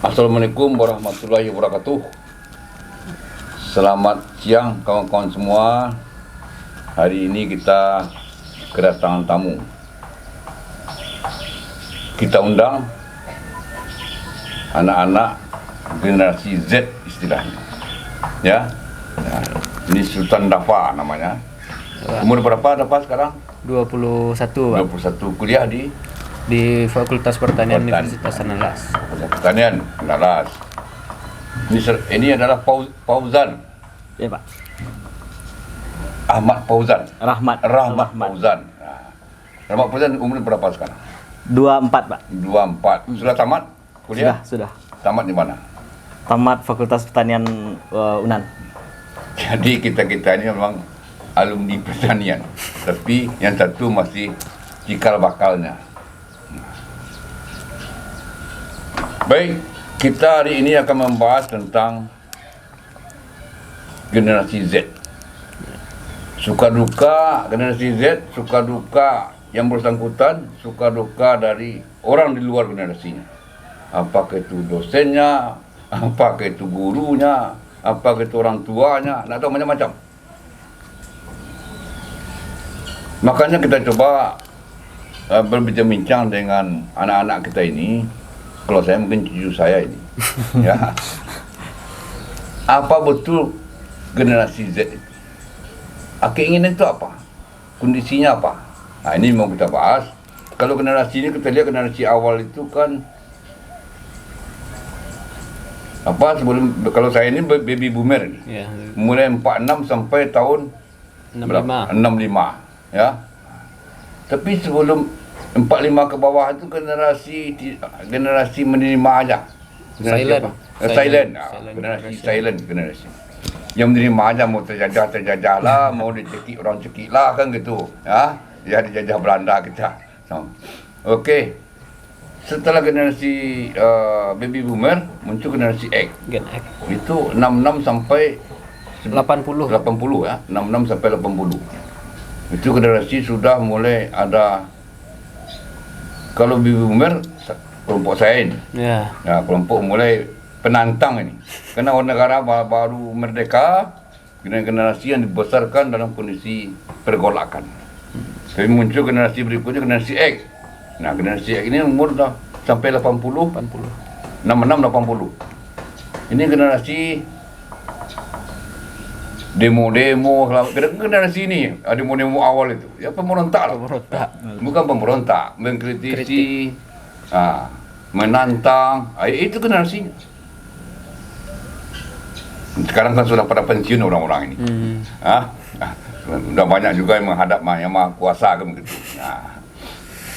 Assalamualaikum warahmatullahi wabarakatuh. Selamat siang kawan-kawan semua. Hari ini kita kedatangan tamu. Kita undang anak-anak generasi Z istilahnya. Ya. Nah, ini Sultan Dafa namanya. Umur berapa Dafa sekarang? 21, Pak. 21, kuliah di Fakultas Pertanian Universitas Andalas. Pertanian Andalas. Ini adalah Fauzan. Ya, Pak. Ahmad Fauzan. Rahmat Fauzan. Nah, Rahmat Fauzan umur berapa sekarang? 24, Pak. 24. Sudah tamat kuliah? Sudah. Tamat di mana? Tamat Fakultas Pertanian UNAN. Jadi kita ini memang alumni pertanian, tapi yang satu masih cikal bakalnya. Baik, kita hari ini akan membahas tentang generasi Z. Suka duka generasi Z, suka duka yang bersangkutan, suka duka dari orang di luar generasinya. Apakah itu dosennya, apakah itu gurunya, apakah itu orang tuanya, nak tahu macam-macam. Makanya kita coba berbincang-bincang dengan anak-anak kita ini. Kalau saya mungkin cucu saya ini, ya. Apa betul generasi Z itu? Keinginan itu apa? Kondisinya apa? Nah, ini mau kita bahas. Kalau generasi ini kita lihat generasi awal itu kan apa sebelum, kalau saya ini baby boomer ini. Ya. Mulai 46 sampai tahun 65. 65, ya. Tapi sebelum 45 ke bawah itu generasi menerima aja. Silent. Silent. Generasi yang menerima aja, mau terjajah lah, mau dicekik orang cekik lah kan gitu, ya. Ya dijajah Belanda kita. Okey. Setelah generasi baby boomer muncul generasi X. Gen X. Itu 66 sampai 80. 80, ya. 66 sampai 80. Itu generasi sudah mulai ada. Kalau baby boomer, kelompok saya ini, Ya. ya, kelompok mulai penantang ini. Karena negara baru merdeka, generasi yang dibesarkan dalam kondisi pergolakan. Tapi muncul generasi berikutnya, generasi X. Nah, generasi X ini umur dah sampai 80, 66, 80. Ini generasi demo-demo, generasi ini, demo-demo awal itu, ya pemberontak lah. Bukan pemberontak, mengkritisi, menantang, itu generasinya. Sekarang kan sudah pada pensiun orang-orang ini. Sudah banyak juga yang menghadap yang maha kuasa kan begitu.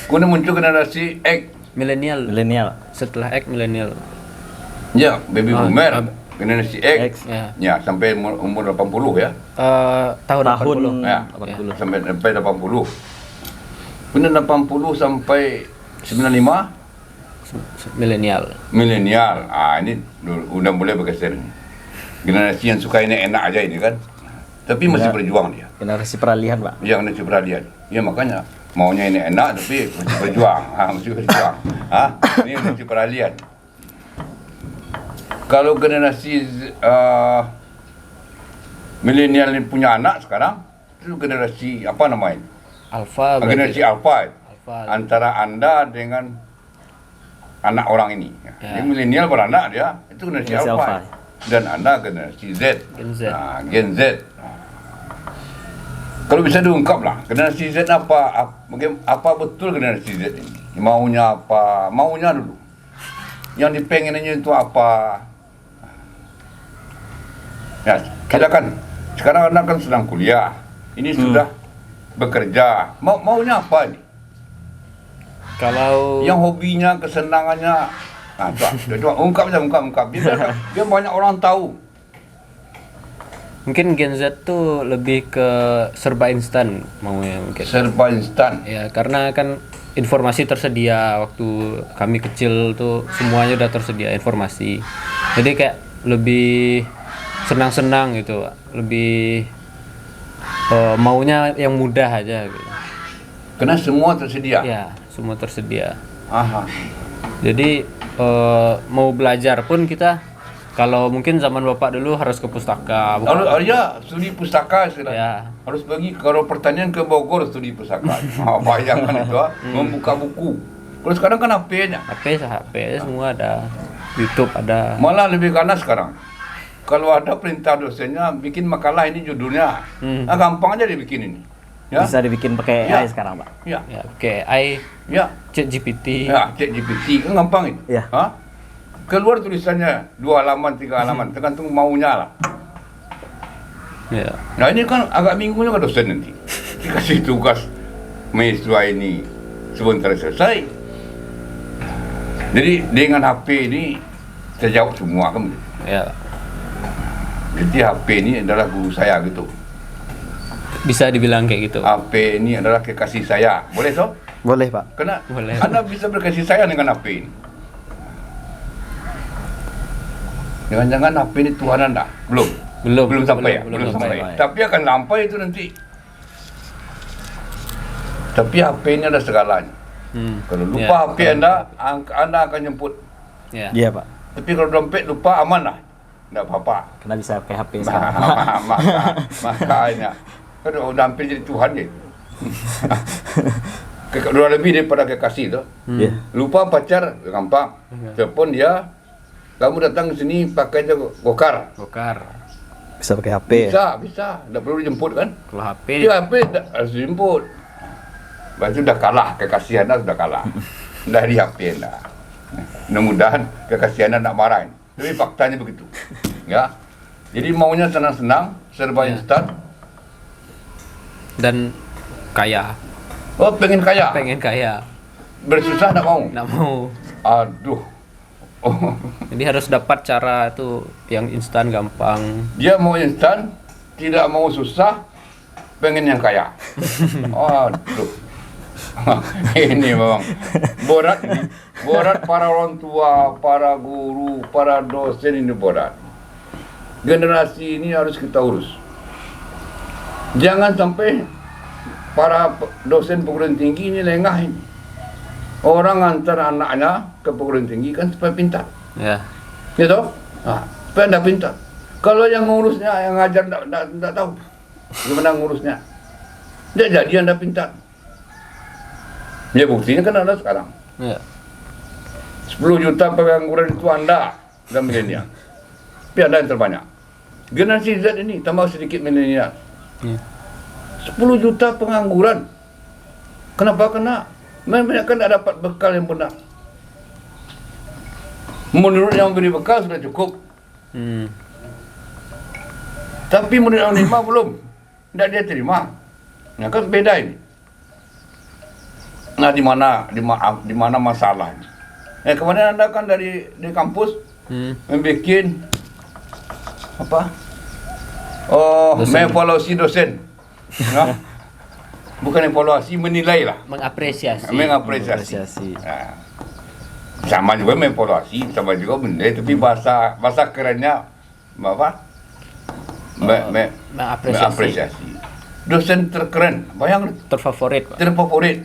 Kemudian muncul generasi X. Milenial. Setelah X milenial. Ya, baby boomer. Generasi X, ya. Sampai umur 80, ya. Tahun 80. Ya, 80. Sampai 80. Kemudian 80 sampai 95 Milenial. Ini udah mulai bergeser nih. Generasi yang suka ini enak aja ini kan. Tapi masih berjuang dia. Generasi peralihan, Pak. Ya, generasi peralihan. Ya, makanya maunya ini enak tapi masih berjuang. Masih berjuang. Ini generasi peralihan. Kalau generasi milenial ini punya anak sekarang, itu generasi apa namanya? Alpha. Generasi Alpha. Antara Anda dengan anak orang ini. Ya. Ini milenial beranak dia, itu generasi Alpha. Dan Anda generasi Z. Gen Z. Kalau bisa diungkap lah, generasi Z apa betul generasi Z ini? Maunya apa? Maunya dulu. Yang dipengennya itu apa? Ya, silakan. Sekarang Anda kan sedang kuliah. Ini sudah bekerja. Maunya apa ini? Kalau yang hobinya, kesenangannya, coba ungkap. Biar banyak orang tahu. mungkin Gen Z tuh lebih ke serba instan maunya mungkin. Serba instan. Ya, karena kan informasi tersedia. Waktu kami kecil tuh semuanya udah tersedia informasi. Jadi kayak lebih senang-senang gitu, lebih maunya yang mudah aja gitu. Karena semua tersedia. Ya, semua tersedia. Aha. Jadi mau belajar pun kita, kalau mungkin zaman bapak dulu harus ke pustaka. Ya, studi pustaka istilah. Ya. Harus pergi kalau pertanian ke Bogor studi pustaka. Bayangkan itu, membuka buku. Kalau sekarang kan HP-nya. HP semua ada, YouTube ada. Malah lebih ganas sekarang. Kalau ada perintah dosennya bikin makalah ini judulnya, gampang aja dibikin ini. Ya? Bisa dibikin pakai Ya. AI sekarang, Pak. Ya, Ya, oke, AI, ya, ChatGPT. ya, ChatGPT kan gampang ini. Ya. Hah? Keluar tulisannya 2 halaman, 3 halaman, tergantung maunya lah. Ya. Nah ini kan agak bingung juga dosen nanti. Dikasih tugas mahasiswa ini sebentar selesai. Jadi dengan HP ini terjawab semua kan. Ya. Jadi HP ini adalah guru saya gitu. Bisa dibilang kayak gitu. HP ini adalah kekasih saya. Boleh so? Boleh, Pak. Karena Boleh. Anda bisa berkasih sayang dengan HP ini. Jangan-jangan HP ini Tuhan Anda? Belum sampai ya? Belum sampai. sampai. Tapi akan sampai itu nanti. Tapi HP ini ada segalanya. Kalau lupa Ya. HP Anda akan jemput. Ya. Iya, Pak. Tapi kalau dompet lupa aman lah. Tidak apa-apa. Karena bisa pakai HP sekarang. Makanya. Kan udah hampir jadi Tuhan je. Dua lebih daripada kekasih tu. Iya. Lupa pacar gampang. Telepon dia, kamu datang ke sini pakai aja gokar. Gokar. Bisa pakai HP. Bisa. Tak perlu dijemput kan? Kalau HP, Dia HP harus dijemput. Lepas itu dah kalah, kekasih anda sudah kalah. Dah di HP anda. Mudah-mudahan kekasih anda tak marah. Tapi faktanya begitu. Ya. Jadi maunya senang-senang, serba instan. dan kaya. Oh, pengen kaya. Pengen kaya. Bersusah tak mau. Nggak mau. Aduh. Oh. Jadi harus dapat cara itu yang instan, gampang. Dia mau instan, tidak mau susah, pengen yang kaya. Aduh. Ini memang berat ini. Berat para orang tua, para guru, para dosen ini berat. Generasi ini harus kita urus. Jangan sampai para dosen perguruan tinggi ini lengah ini. Orang antar anaknya ke perguruan tinggi kan supaya pintar. Ya. Gitu? Supaya anda pintar. Kalau yang ngurusnya, yang ngajar tidak tahu gimana ngurusnya. Tidak jadi anda pintar. Ya buktinya kan ada sekarang. Ya. 10 juta pengangguran itu anda dan milenial. Tapi anda yang terbanyak. Generasi Z ini tambah sedikit milenial. Ya. 10 juta pengangguran. Kenapa? Karena mereka kan tidak dapat bekal yang benar. Menurut yang beri bekal sudah cukup. Tapi menurut yang terima belum. Tidak dia terima. Nah kan beda ini. Nah di mana masalahnya? Kemarin anda kan dari kampus membuat apa? Oh, mengevaluasi dosen. Nah, bukan evaluasi, menilai lah. Mengapresiasi. Mengapresiasi. Nah, sama juga mengevaluasi, sama juga menilai, tapi bahasa kerennya apa? Mengapresiasi. Dosen terkeren, bayang Terfavorit, Pak. terfavorit.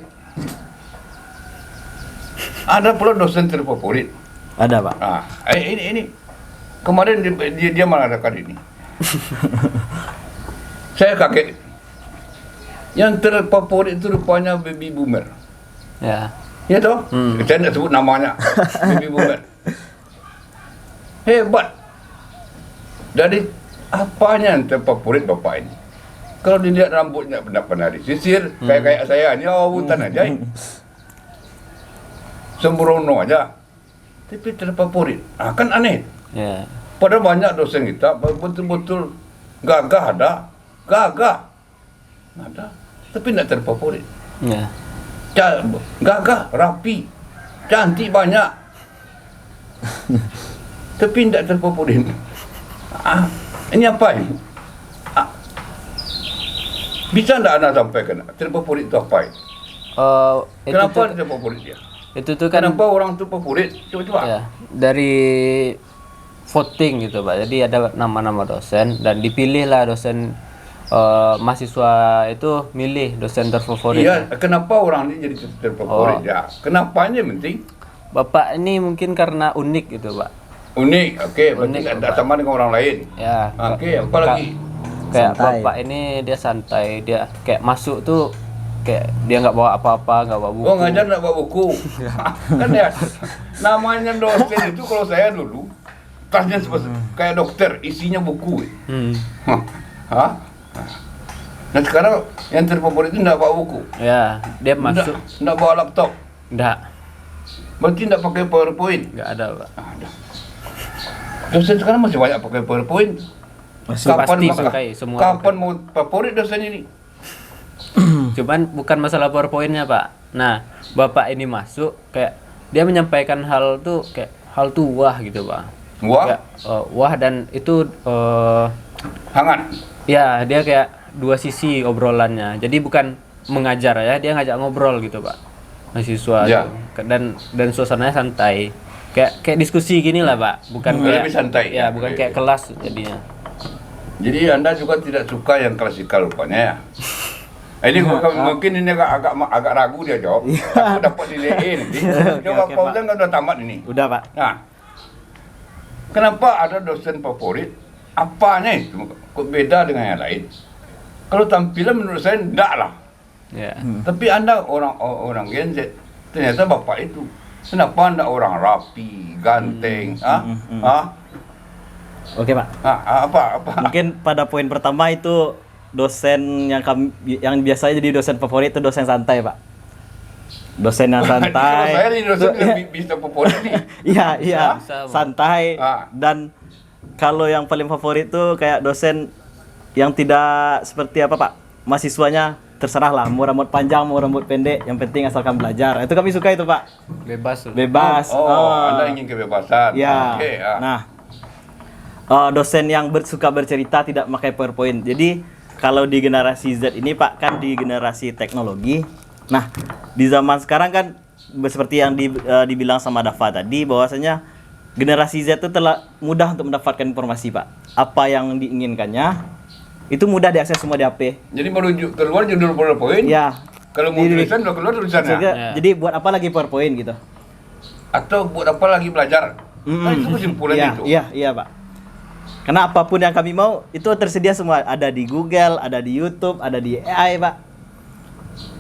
Ada pula dosen terfavorit. Ada, Pak. Ini kemarin dia mengadakan ini. Saya kaget. Yang terfavorit itu rupanya baby boomer. Ya. Ya toh? Saya tidak sebut namanya. Baby boomer. Hebat. Dari apanya yang terfavorit bapak ini? Kalau dilihat rambutnya tidak pernah disisir, kayak saya ini hutan aja. Sembrono aja. Tapi terfavorit. Kan aneh. Ya. Padahal banyak dosen kita betul-betul gagah ada. Tapi tidak terfavorit. Ya. Gagah, rapi, cantik banyak. Tapi tidak terfavorit. Ini apa ini? Bisa tidak anda sampaikan terfavorit itu apa ini? Kenapa terfavorit dia? Itu tuh kan Kenapa orang itu favorit? Coba-coba. ya, dari voting gitu, Pak. Jadi ada nama-nama dosen dan dipilihlah dosen, mahasiswa itu milih dosen terfavorit. Iya, kenapa orang ini jadi terfavorit? Oh. Ya, kenapanya penting? Bapak ini mungkin karena unik gitu, Pak. Unik, oke, berarti Unik, tidak Pak. sama dengan orang lain. Ya. Oke, apa lagi? Kayak Santai. Bapak ini dia santai, dia kayak masuk tuh kayak dia nggak bawa apa-apa, nggak bawa buku. Oh, ngajar nak bawa buku. Kan ya, namanya dosen itu kalau saya dulu, tasnya seperti kayak dokter, isinya buku. Hmm. Hah? Nah sekarang yang terfavorit itu nggak bawa buku. Ya, dia masuk Nggak bawa laptop. nggak Berarti nggak pakai PowerPoint. ada, Pak. Ada. Dosen sekarang masih banyak pakai PowerPoint. Masih pasti masa- pakai, semua kapan mau favorit dosen ini? Cuman bukan masalah PowerPoint-nya, Pak. Nah, Bapak ini masuk kayak dia menyampaikan hal tuh kayak hal tuh wah gitu, Pak. Wah, Kayak, wah dan itu hangat. ya dia kayak dua sisi obrolannya. Jadi bukan mengajar ya, dia ngajak ngobrol gitu, Pak. Mahasiswa Ya. tuh. Dan suasananya santai. Kayak diskusi gini lah, Pak. Bukan kayak Lebih santai. Ya, bukan kayak kelas jadinya. Jadi Anda juga tidak suka yang klasikal rupanya ya? Ini mungkin ini agak ragu dia jawab. Aku dapat nilai E nanti. Coba oke, Fauzan kan udah tamat ini. Udah, Pak. Nah, kenapa ada dosen favorit? Apanya itu? Kok beda dengan yang lain? Kalau tampilan menurut saya enggak lah. Ya. Tapi Anda orang Gen Z, ternyata Bapak itu. Kenapa Anda orang rapi, ganteng? Oke, Pak. Apa? Mungkin pada poin pertama itu dosen yang biasanya jadi dosen favorit itu dosen santai, Pak. Dosen yang Kalau santai. saya di dosen lebih bisa favorit nih. Iya, Sama. santai. Ah. Dan kalau yang paling favorit tuh kayak dosen yang tidak seperti apa, Pak? Mahasiswanya terserah lah, mau rambut panjang, mau rambut pendek, yang penting asalkan belajar. Itu kami suka itu, Pak. Bebas. Bebas. Anda ingin kebebasan. Ya. Oke, ya. Nah, dosen yang suka bercerita tidak pakai PowerPoint. Jadi kalau di generasi Z ini, Pak, kan di generasi teknologi. Nah, di zaman sekarang kan seperti yang dibilang sama Dava tadi, bahwasanya generasi Z itu telah mudah untuk mendapatkan informasi, Pak. Apa yang diinginkannya itu mudah diakses semua di HP. Jadi merujuk keluar judul PowerPoint. Ya. Kalau mau tulisan udah keluar tulisannya. Ya. Jadi buat apa lagi PowerPoint gitu? Atau buat apa lagi belajar? Nah, itu kesimpulan Iya, itu. iya, Pak. Karena apapun yang kami mau itu tersedia semua, ada di Google, ada di YouTube, ada di AI, Pak.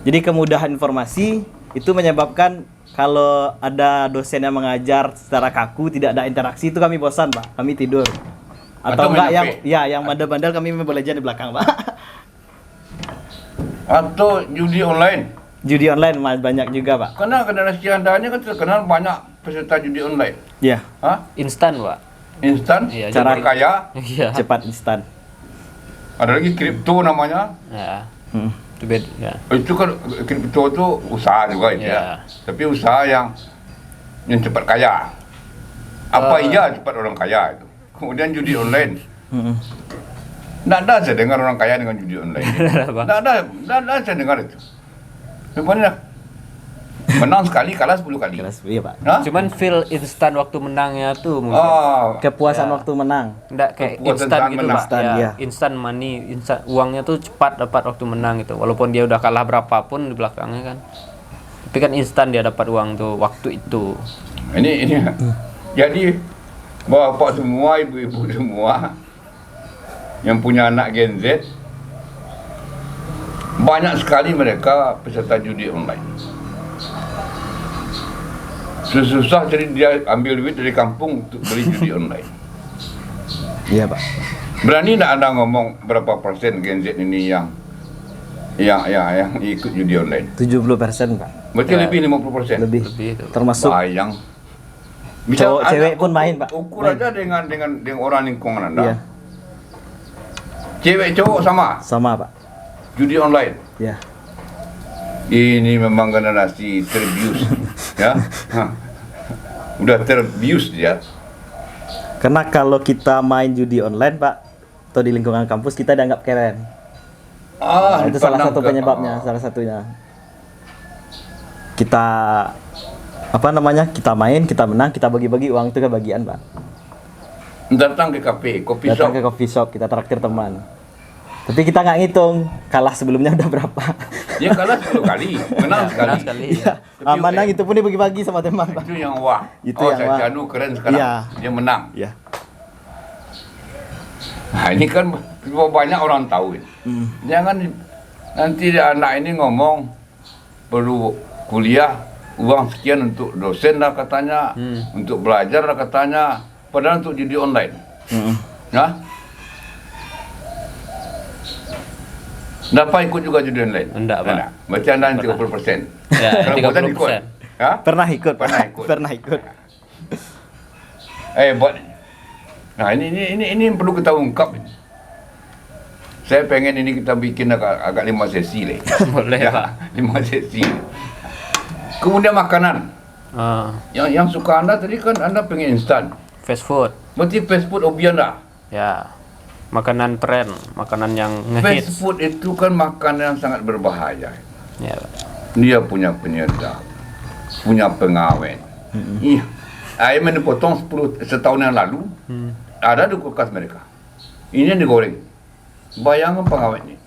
Jadi kemudahan informasi itu menyebabkan kalau ada dosen yang mengajar secara kaku, tidak ada interaksi, itu kami bosan, Pak. Kami tidur. Atau Atau enggak main yang bandel-bandel kami boleh aja di belakang, Pak. Atau judi online. Judi online banyak juga, Pak. Karena generasi andanya kan terkenal banyak peserta judi online. Iya, Hah? Instan, Pak. Instan, Iya, cara jadi- kaya, Iya. cepat instan. ada lagi kripto namanya. Ya. Hmm. Itu beda. Ya. Itu kan kripto itu usaha juga itu Ya. ya. Tapi usaha yang cepat kaya. Apa iya cepat orang kaya itu? Kemudian judi online. Mm-mm. Nggak ada saya dengar orang kaya dengan judi online. Apa? Nggak ada saya dengar itu. Rupanya menang sekali, kalah 10 kali. Keras, iya, Pak. Hah? Cuman feel instan waktu menangnya tuh mungkin. Oh, Kepuasan Ya. waktu menang. Enggak kayak Kepuasan instan saat gitu, menang. Pak. Instan, Ya, iya. instan money, instan uangnya tuh cepat dapat waktu menang gitu. Walaupun dia udah kalah berapapun di belakangnya kan. Tapi kan instan dia dapat uang tuh waktu itu. ini. Jadi bapak semua, ibu-ibu semua yang punya anak Gen Z, banyak sekali mereka peserta judi online. Susah jadi dia ambil duit dari kampung untuk beli judi online. Iya, Pak. Berani tidak Anda ngomong berapa persen Gen Z ini yang ikut judi online? 70%, Pak. Berarti Ya. lebih 50%. Lebih. Lebih itu. Termasuk Bayang. Cowok, Anda cewek pun ukur- main, Pak. Ukur Main. aja dengan orang lingkungan Anda. Iya, Cewek cowok sama sama, Pak. judi online. Ya. Ini memang generasi terbius. Ya. Hah. Udah terbius dia. Karena kalau kita main judi online, Pak, atau di lingkungan kampus kita dianggap keren. Nah, itu salah satu penyebabnya, salah satunya. Kita kita main, kita menang, kita bagi-bagi uang itu kebagian, Pak. Datang ke kafe, kopi shop. Datang ke coffee shop, kita traktir teman. Tapi kita nggak ngitung kalah sebelumnya udah berapa. Dia kalah 10 kali, menang sekali. Menang sekali. Iya. Tapi Menang oke. itu pun dibagi-bagi sama teman, Pak. Itu yang wah. Itu yang wah. Janu keren sekarang. Iya. Dia menang. Iya. Nah ini kan banyak orang tahu ini. Jangan nanti anak ini ngomong perlu kuliah, uang sekian untuk dosen lah katanya, untuk belajar lah katanya, padahal untuk judi online. Nah, dapat ikut juga judi online? Enggak, Pak. Enggak. Berarti anda 30%. Ya, Kalau bukan 30%. ikut. Ha? Pernah ikut, Pak. Pernah ikut. Pernah ikut. Buat. Nah ini yang perlu kita ungkap ini. Saya pengen ini kita bikin agak 5 sesi lah. Boleh, Pak. 5 sesi. Kemudian makanan. Yang suka anda tadi kan anda pengen instan. Fast food. Berarti fast food hobi anda. Ya. Makanan tren, makanan yang Fast ngehits. food itu kan makanan yang sangat berbahaya. Ya, Pak. Dia punya penyedap, punya pengawet. Iya. Ayam yang dipotong setahun yang lalu, ada di kulkas mereka. Ini yang digoreng. Bayangkan pengawetnya.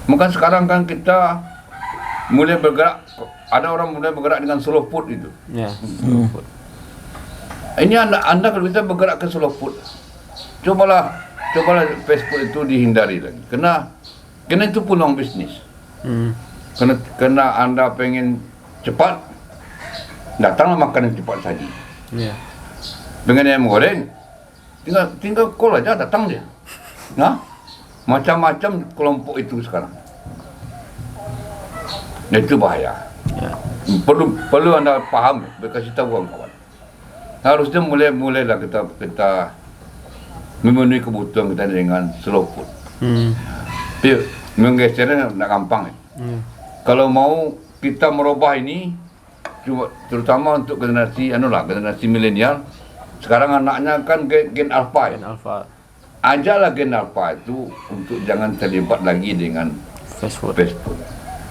Maka sekarang kan kita mulai bergerak, ada orang mulai bergerak dengan slow food itu. Ya. Slow food. Ini anda kalau bisa bergerak ke slow food, cobalah fast food itu dihindari lagi. Karena itu peluang bisnis. Karena anda pengen cepat, datanglah makan yang cepat saja. Ya. Dengan ayam goreng, tinggal call aja datang dia. Nah, macam-macam kelompok itu sekarang. Dan itu bahaya. Ya. Perlu anda paham, berkasih tahu kawan-kawan. Harusnya mulailah kita memenuhi kebutuhan kita dengan slow food. Tapi menggesernya tidak gampang. Kalau mau kita merubah ini, terutama untuk generasi milenial, sekarang anaknya kan gen alpha ya. Gen alpha. Ajaklah gen alpha itu untuk jangan terlibat lagi dengan Fast food. fast food.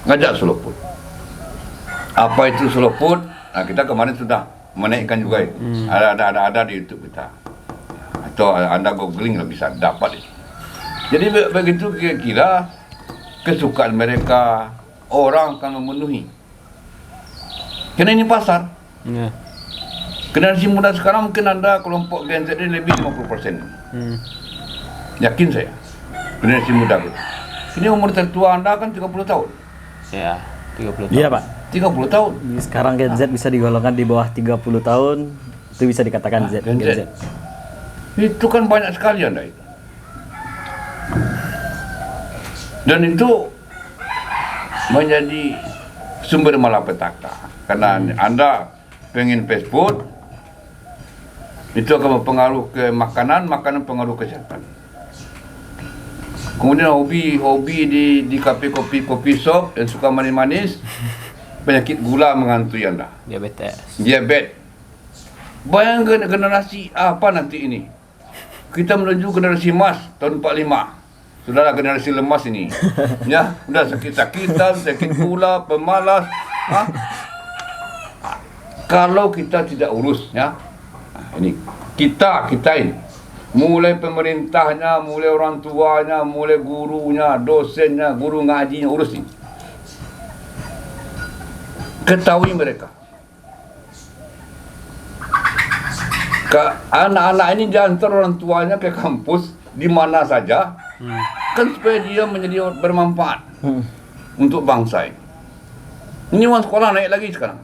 Ngajak slow food. Apa itu slow food? Nah, kita kemarin sudah menaikkan juga itu. Ada di YouTube kita. Atau anda googling lah bisa dapat itu. Jadi begitu kira-kira kesukaan mereka orang akan memenuhi. Karena ini pasar. Ya. Generasi muda sekarang mungkin anda kelompok Gen Z ini lebih 50%. Yakin saya. Generasi muda itu. Ini umur tertua anda kan 30 tahun. Ya. 30 tahun. Iya, Pak. 30 tahun. Sekarang Gen Z bisa digolongkan di bawah 30 tahun, itu bisa dikatakan Gen Gen Z. Z. Itu kan banyak sekali anda itu. Dan itu menjadi sumber malapetaka. Karena anda pengen fast food, itu akan berpengaruh ke makanan pengaruh kesehatan. Kemudian hobi di kafe kopi shop yang suka manis-manis, penyakit gula menghantui anda. Diabetes. Bayangkan generasi apa nanti ini? Kita menuju generasi emas tahun 45. Sudahlah generasi lemas ini. Ya, sudah sakit-sakitan, sakit gula, pemalas. Kalau kita tidak urus, ya. Ini kita ini. Mulai pemerintahnya, mulai orang tuanya, mulai gurunya, dosennya, guru ngajinya, urus ini. Ketahui mereka. Anak-anak ini diantar orang tuanya ke kampus di mana saja, kan supaya dia menjadi bermanfaat untuk bangsa ini. Ini uang sekolah naik lagi sekarang.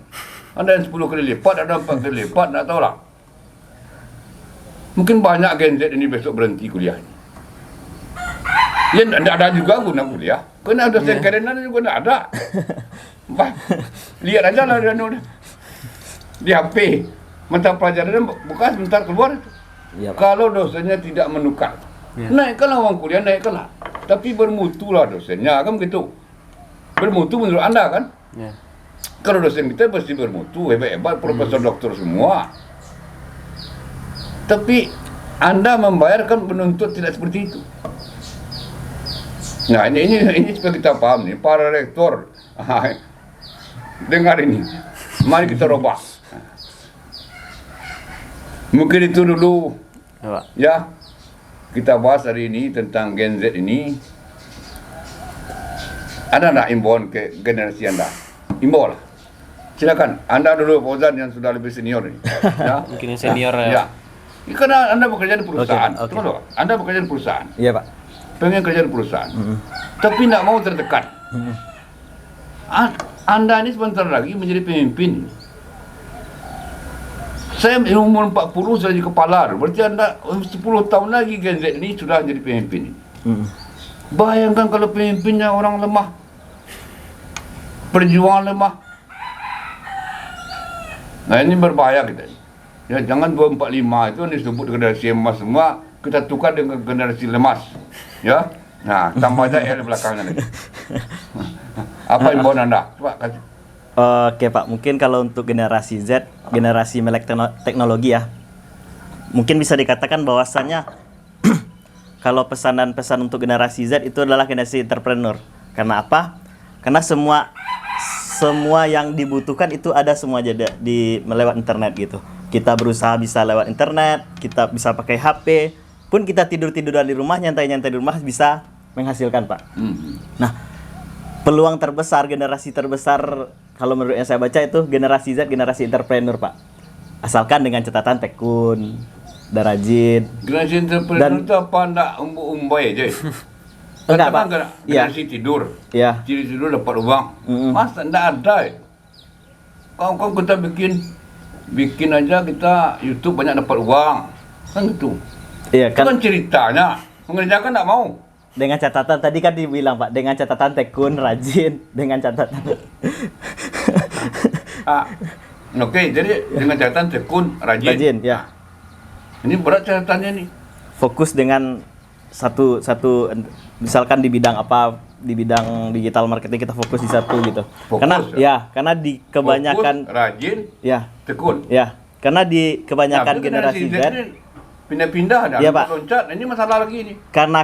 Ada yang 10 kali lipat, ada 4 kali lipat, tak tahulah. Mungkin banyak Gen Z ini besok berhenti kuliah. Ya, tidak ada juga guna kuliah. Kena ada sekrenan juga tidak ada. Lihat aja lah di HP. Mata pelajaran buka sebentar keluar. Iya, Pak. Kalau dosennya tidak menukar, naikkanlah uang kuliah, naikkanlah. Tapi bermutulah dosennya, kan begitu. Bermutu menurut anda kan? Ya. Kalau dosen kita pasti bermutu, hebat-hebat, profesor doktor semua. Tapi anda membayarkan penuntut tidak seperti itu. Nah ini supaya kita paham nih, para rektor, dengar ini, mari kita robah. Mungkin itu dulu, Ya, Pak. ya. kita bahas hari ini tentang Gen Z ini. Ada nak imbauan ke generasi anda? Imbau lah. Silakan. Anda dulu Fauzan yang sudah lebih senior ini. Ya. Mungkin yang senior ya. Ya. Karena anda bekerja di perusahaan. Oke. Tunggu. Anda bekerja di perusahaan. Iya, Pak. Pengen kerja di perusahaan. Tapi tidak mau tertekan. Anda ini sebentar lagi menjadi pemimpin. Saya umur 40 sudah jadi kepala. Berarti anda 10 tahun lagi Gen Z ini sudah jadi pemimpin. Bayangkan kalau pemimpinnya orang lemah. Perjuangan lemah. Nah ini berbahaya kita. Ya jangan 245 itu disebut generasi emas semua. Kita tukar dengan generasi lemas. Ya. Nah tambah aja di belakangnya lagi. Apa imbauan anda? Coba kasih. Oke Pak, mungkin kalau untuk generasi Z, generasi melek teknologi ya, mungkin bisa dikatakan bahwasannya kalau pesanan-pesan untuk generasi Z itu adalah generasi entrepreneur. Karena apa? Karena semua yang dibutuhkan itu ada semua aja di melewat internet gitu. Kita berusaha bisa lewat internet, kita bisa pakai HP, pun kita tidur-tiduran di rumah, nyantai-nyantai di rumah bisa menghasilkan Pak. Nah, peluang terbesar, generasi terbesar kalau menurut yang saya baca itu generasi Z, generasi entrepreneur Pak. Asalkan dengan catatan tekun dan rajin. Generasi entrepreneur itu apa anda umbai aja? Enggak Pak. Generasi tidur. Iya. Tidur dapat uang. Masa enggak ada? Kau kita bikin aja kita YouTube banyak dapat uang. Kan gitu. Iya Itu kan. kan ceritanya. Mengerjakan enggak mau. Dengan catatan tadi kan dibilang Pak, dengan catatan tekun, rajin, dengan catatan. Oke, jadi dengan catatan tekun, rajin. Rajin, ya. Ini berat catatannya nih. Fokus dengan satu misalkan di bidang apa, di bidang digital marketing kita fokus di satu gitu. Fokus, karena di kebanyakan fokus, rajin, ya, tekun. ya. Karena di kebanyakan Nah, generasi Z ini pindah-pindah dan Iya, Pak. loncat. Ini masalah lagi ini. karena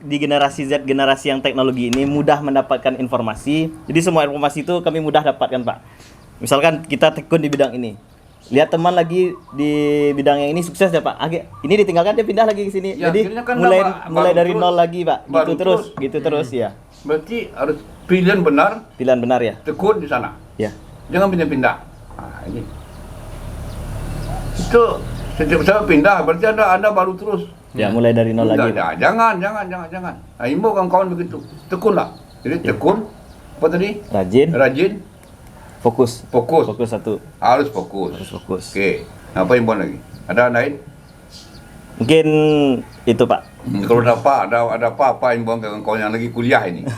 di generasi Z, generasi yang teknologi ini mudah mendapatkan informasi. Jadi semua informasi itu kami mudah dapatkan, Pak. Misalkan kita tekun di bidang ini. Lihat teman lagi di bidang yang ini sukses ya, Pak. Ini ditinggalkan dia pindah lagi ke sini. Ya, Jadi akhirnya kan mulai baru dari terus. nol lagi, Pak. Baru Gitu terus ya. Berarti harus pilihan benar, Pilihan benar ya. tekun di sana. Ya. Jangan pindah-pindah. Ini. Itu setiap saya pindah, berarti anda baru terus. Ya, mulai dari nol lagi. Ya, jangan. Nah, imbau kawan-kawan begitu. Tekunlah. Jadi tekun, apa tadi? Rajin, Fokus fokus. satu. Harus fokus. Oke. Apa imbauan lagi? Ada lain? Mungkin itu, Pak. Kalau ada apa imbauan ke kawan-kawan yang lagi kuliah ini?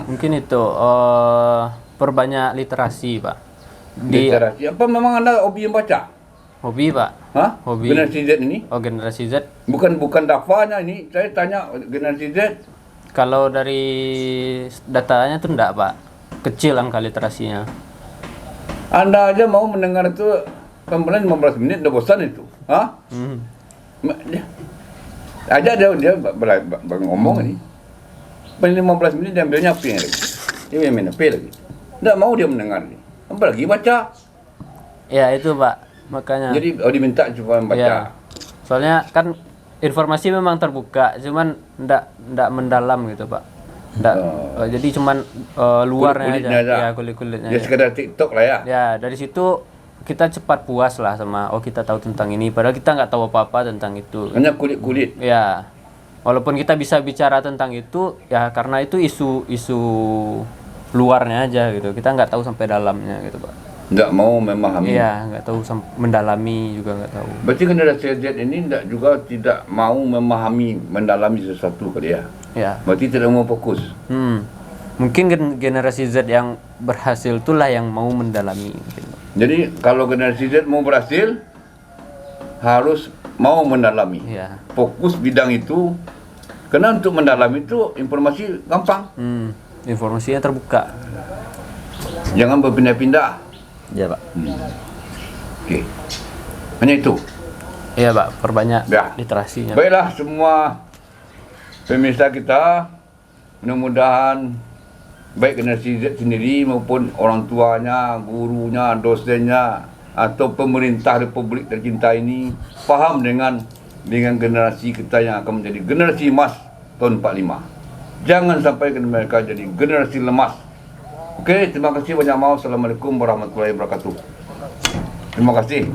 Mungkin itu perbanyak literasi, Pak. Literasi. Apa memang anda hobi membaca? Hobi, Pak. Hah? Hobi. Generasi Z ini? Oh, generasi Z. Bukan dafanya ini. Saya tanya generasi Z. Kalau dari datanya tuh enggak, Pak. Kecil angka literasinya. Anda aja mau mendengar itu pembelian 15 menit udah bosan itu. Hah? Aja dia ngomong ini. Paling 15 menit dia ambilnya apa lagi? Dia main apa lagi? Enggak mau dia mendengar ini. Apalagi baca. Ya, itu, Pak. Makanya. Jadi diminta coba baca. Ya. Soalnya kan informasi memang terbuka, cuman enggak mendalam gitu, Pak. Jadi cuman luarnya aja. Ya, kulit-kulitnya. Ya sekedar TikTok lah ya. Ya, dari situ kita cepat puas lah sama kita tahu tentang ini, padahal kita nggak tahu apa-apa tentang itu. Hanya kulit-kulit. Ya. Walaupun kita bisa bicara tentang itu, ya karena itu isu luarnya aja gitu. Kita nggak tahu sampai dalamnya gitu, Pak. Nggak mau memahami. Iya, nggak tahu mendalami juga nggak tahu. Berarti generasi Z ini tidak mau memahami, mendalami sesuatu kali ya. Ya. Berarti tidak mau fokus. Mungkin generasi Z yang berhasil itulah yang mau mendalami. Mungkin. Jadi kalau generasi Z mau berhasil harus mau mendalami. Ya. Fokus bidang itu. Karena untuk mendalami itu informasi gampang. Informasinya terbuka. Jangan berpindah-pindah. Ya, Pak. Oke. Hanya itu. Iya, Pak, perbanyak Ya. literasinya. Baiklah semua pemirsa kita, mudah-mudahan baik generasi Z sendiri maupun orang tuanya, gurunya, dosennya atau pemerintah Republik tercinta ini paham dengan dengan generasi kita yang akan menjadi generasi emas tahun 45. Jangan sampai mereka jadi generasi lemas. Okey, terima kasih banyak mau. Assalamualaikum warahmatullahi wabarakatuh. Terima kasih.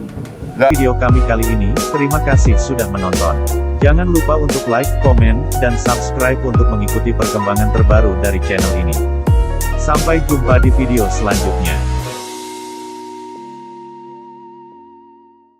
Video kami kali ini, terima kasih sudah menonton. Jangan lupa untuk like, komen, dan subscribe untuk mengikuti perkembangan terbaru dari channel ini. Sampai jumpa di video selanjutnya.